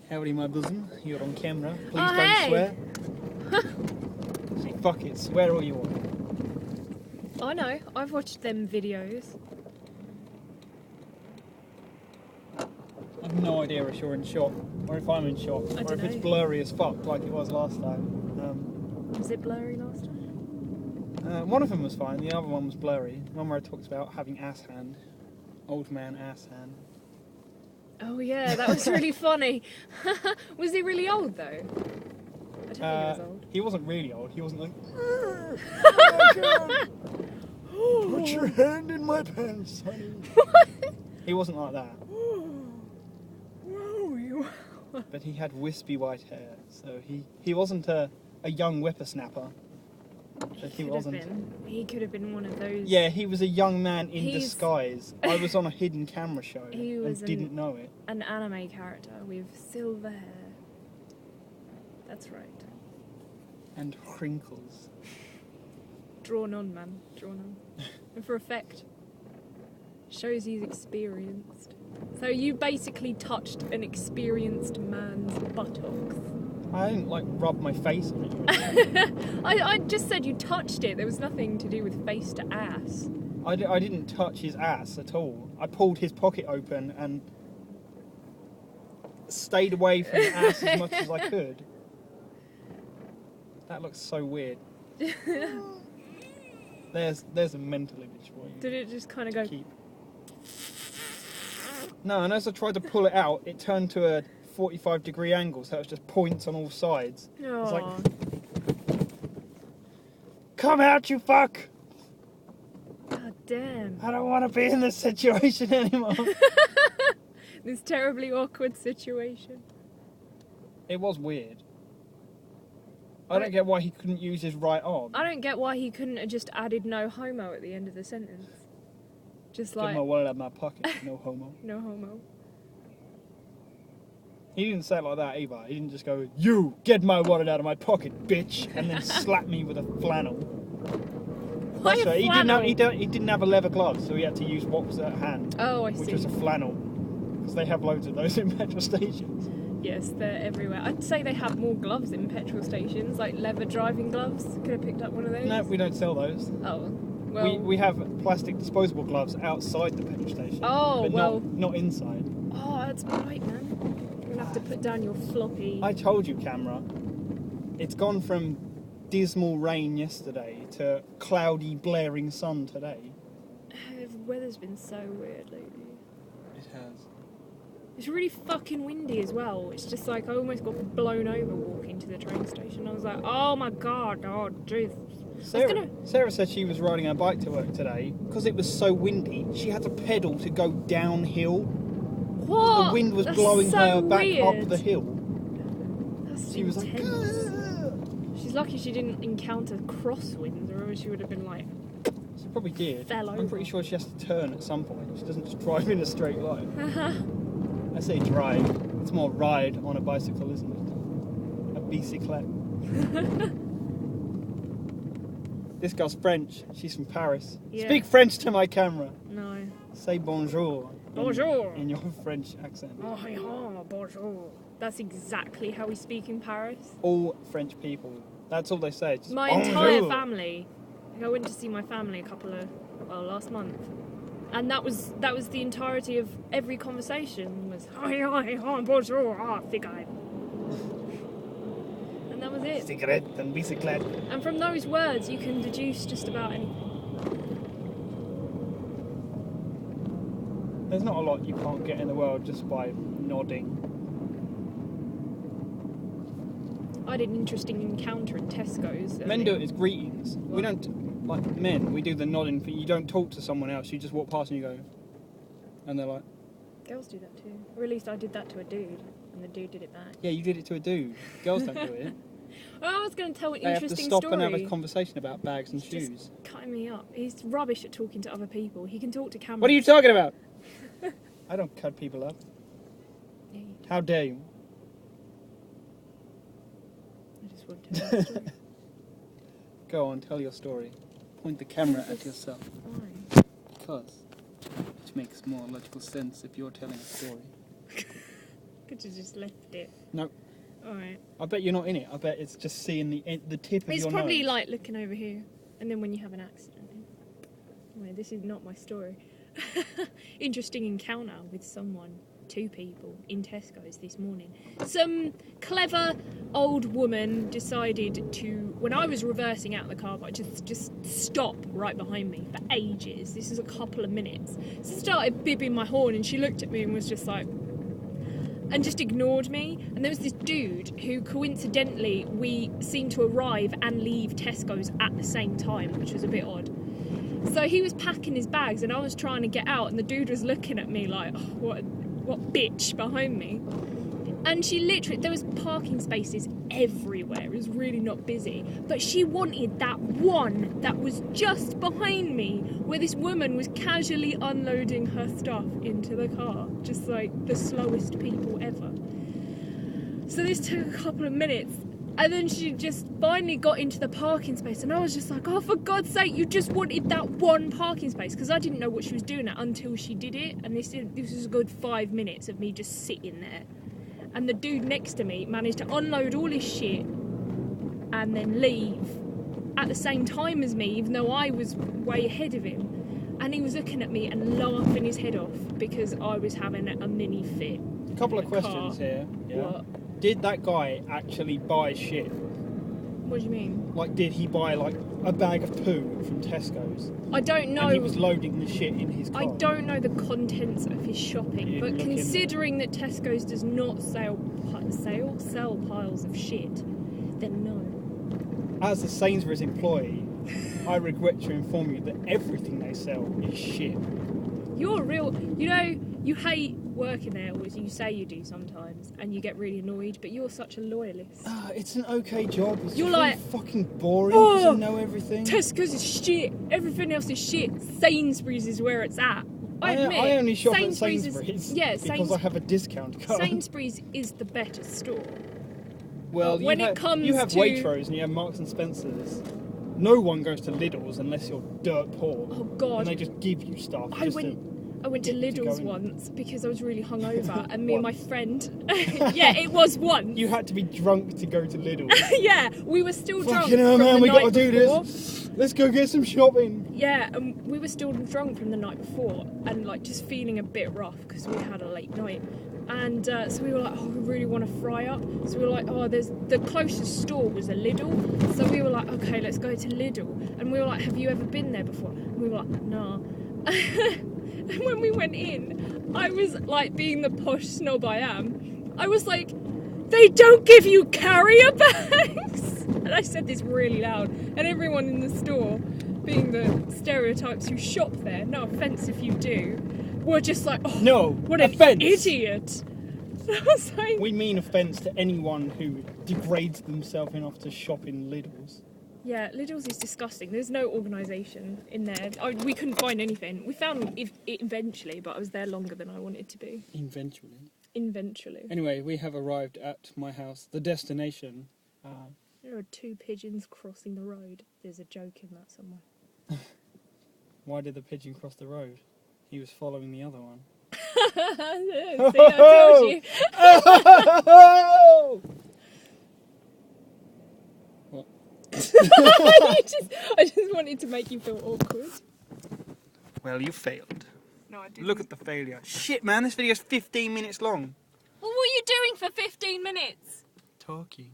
Howdy, my bosom. You're on camera. Please Oh, don't hey. swear. Fuck it, swear all you want. I know, I've watched them videos. I've no idea if you're in shot, or if I'm in shot, I or if it's dunno. blurry as fuck like it was last time. Was it blurry last time? One of them was fine, the other one was blurry. The one where it talks about having ass hand. Old man ass hand. Oh yeah, that was really funny. Was he really old though? I don't think he was old. He wasn't really old, he wasn't like, oh my God. Put your hand in my pants, honey. He wasn't like that. But he had wispy white hair, so he wasn't a young whippersnapper. But he wasn't. He could have been one of those. Yeah, he was a young man in He's- disguise. I was on a hidden camera show He and was didn't know it. An anime character with silver hair. That's right. And crinkles. Drawn on, man. Drawn on. And for effect. Shows he's experienced. So you basically touched an experienced man's buttocks. I didn't like rub my face on it. I just said you touched it. There was nothing to do with face to ass. I didn't touch his ass at all. I pulled his pocket open and stayed away from the ass as much as I could. That looks so weird. There's a mental image for you. Did it just kind of go... Keep. No, and as I tried to pull it out, it turned to a 45-degree angle, so it was just points on all sides. It's like, Aw. come out, you fuck! God damn. I don't want to be in this situation anymore. This terribly awkward situation. It was weird. I don't get why he couldn't use his right arm. I don't get why he couldn't have just added no homo at the end of the sentence. Just Get like, my wallet out of my pocket, no homo. no homo. He didn't say it like that either. He didn't just go, you, get my wallet out of my pocket, bitch, and then slap me with a flannel. Why That's a right, flannel? he didn't have a leather glove, so he had to use what was at hand, Oh, I which see. was a flannel. Because they have loads of those in petrol stations. Yes, they're everywhere. I'd say they have more gloves in petrol stations, like leather driving gloves. Could have picked up one of those. No, we don't sell those. Oh, well. We have plastic disposable gloves outside the petrol station. Oh, but well. not inside. Oh, that's right, man. You'll have to put down your floppy. I told you, camera. It's gone from dismal rain yesterday to cloudy, blaring sun today. The weather's been so weird lately. It has. It's really fucking windy as well. It's just like I almost got blown over walking to the train station. I was like, oh my god, oh Jesus. Sarah said she was riding her bike to work today. Because it was so windy, she had to pedal to go downhill. What? The wind was That's blowing so her back weird. up the hill. That's She was like, intense. "Ugh." She's lucky she didn't encounter crosswinds, or else she would have been like, She probably did. Fell I'm over. pretty sure she has to turn at some point. She doesn't just drive in a straight line. I say drive. It's more ride on a bicycle, isn't it? A bicyclette. This girl's French. She's from Paris. Yeah. Speak French to my camera. no. Say bonjour. Bonjour. In your French accent. Oh, bonjour. That's exactly how we speak in Paris. All French people. That's all they say. Just My bonjour. entire family. Like, I went to see my family last month. And that was the entirety of every conversation was bonjour, figure. And that was it. Cigarette and bicyclette. And from those words you can deduce just about anything. There's not a lot you can't get in the world just by nodding. I had an interesting encounter at Tesco's. Men do it as greetings. We don't, like men, we do the nodding thing. You don't talk to someone else, you just walk past and you go, and they're like, Girls do that too. Or at least I did that to a dude, and the dude did it back. yeah, you did it to a dude. Girls don't do it. Well, I was going to tell an They have to interesting stop story. and have a conversation about bags and He's shoes. just cutting me up. He's rubbish at talking to other people. He can talk to cameras. What are you talking about? I don't cut people up. Yeah, you do. How dare you? I just want to tell you a story. Go on, tell your story. Point the camera at yourself. Why? Because it makes more logical sense if you're telling a story. Could have just left it. No. Alright. I bet you're not in it. I bet it's just seeing the tip of It's your probably nose. like looking over here, and then when you have an accident. Anyway, this is not my story. Interesting encounter with someone, 2 people, in Tesco's this morning. Some clever old woman decided to, when I was reversing out the car park, just stop right behind me for ages. This is a couple of minutes. So I started bibbing my horn, and she looked at me and was just like, and just ignored me. And there was this dude who coincidentally we seemed to arrive and leave Tesco's at the same time, which was a bit odd. So he was packing his bags and I was trying to get out, and the dude was looking at me like, oh, what bitch behind me. And she literally, there was parking spaces everywhere. It was really not busy. But she wanted that one that was just behind me, where this woman was casually unloading her stuff into the car. Just like the slowest people ever. So this took a couple of minutes. And then she just finally got into the parking space, and I was just like, oh, for God's sake, you just wanted that one parking space, because I didn't know what she was doing until she did it. And this was a good 5 minutes of me just sitting there. And the dude next to me managed to unload all his shit and then leave at the same time as me, even though I was way ahead of him. And he was looking at me and laughing his head off because I was having a mini fit. A couple of questions here. Yeah. What? Did that guy actually buy shit? What do you mean? Like, did he buy like a bag of poo from Tesco's? I don't know. And he was loading the shit in his car. I don't know the contents of his shopping, but considering that Tesco's does not sell piles of shit, then no. As a Sainsbury's employee, I regret to inform you that everything they sell is shit. You're a real... You know, you hate working there, or you say you do sometimes, and you get really annoyed, but you're such a loyalist. It's an okay job. It's You're just like, really fucking boring. oh, Because you know everything. Tesco's is shit. Everything else is shit. Sainsbury's is where it's at. I admit, I only shop at Sainsbury's Sainsbury's because I have a discount card. Sainsbury's is the better store. Well, But when it comes you have to- Waitrose and you have Marks and Spencer's. No one goes to Lidl's unless you're dirt poor. Oh God! And they just give you stuff. I went to get to Lidl's go in. once because I was really hungover, and me and my Once? friend, yeah, it was once. You had to be drunk to go to Lidl's. Yeah, we were still drunk. Fucking hell, from man, the we night gotta do before. this. Let's go get some shopping. Yeah, and we were still drunk from the night before, and like just feeling a bit rough because we had a late night. And so we were like, oh, we really want to fry up. So we were like, oh, the closest store was a Lidl. So we were like, okay, let's go to Lidl. And we were like, have you ever been there before? And we were like, nah. And when we went in, I was like, being the posh snob I am, I was like, they don't give you carrier bags. And I said this really loud. And everyone in the store, being the stereotypes who shop there, no offence if you do, were just like, oh, No, what an offence. idiot. So I was like, We mean offence to anyone who degrades themselves enough to shop in Lidl's. yeah, Lidl's is disgusting. There's no organisation in there. We couldn't find anything. We found it eventually, but I was there longer than I wanted to be. Eventually. Anyway, we have arrived at my house, the destination. There are 2 pigeons crossing the road. There's a joke in that somewhere. Why did the pigeon cross the road? He was following the other one. See, I told you. What? I just wanted to make you feel awkward. Well, you failed. No, I didn't. Look at the failure. Shit, man, this video's 15 minutes long. Well, what are you doing for 15 minutes? Talking.